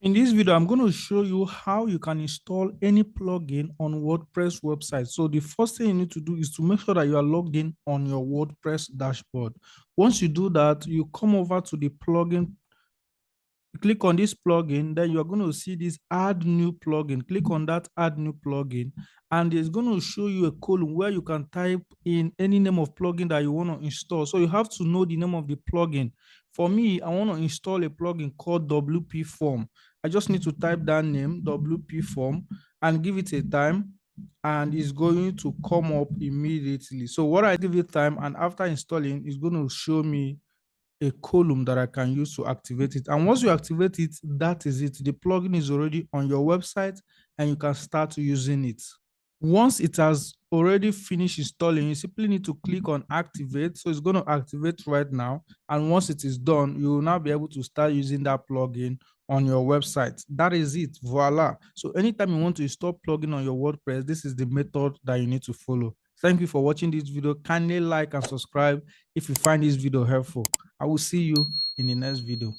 In this video, I'm going to show you how you can install any plugin on WordPress website. So the first thing you need to do is to make sure that you are logged in on your WordPress dashboard. Once you do that, you come over to the plugin, click on this plugin, then you're going to see this add new plugin. Click on that add new plugin, and it's going to show you a column where you can type in any name of plugin that you want to install. So you have to know the name of the plugin. For me, I want to install a plugin called WPForm. I just need to type that name, WPForm, and give it a time, and it's going to come up immediately. So what I give it time, and after installing, it's going to show me a column that I can use to activate it. And once you activate it, that is it. The plugin is already on your website and you can start using it. Once it has already finished installing, you simply need to click on activate. So it's going to activate right now. And once it is done, you will now be able to start using that plugin on your website. That is it. Voila. So anytime you want to install plugin on your WordPress, this is the method that you need to follow. Thank you for watching this video. Kindly like and subscribe if you find this video helpful. I will see you in the next video.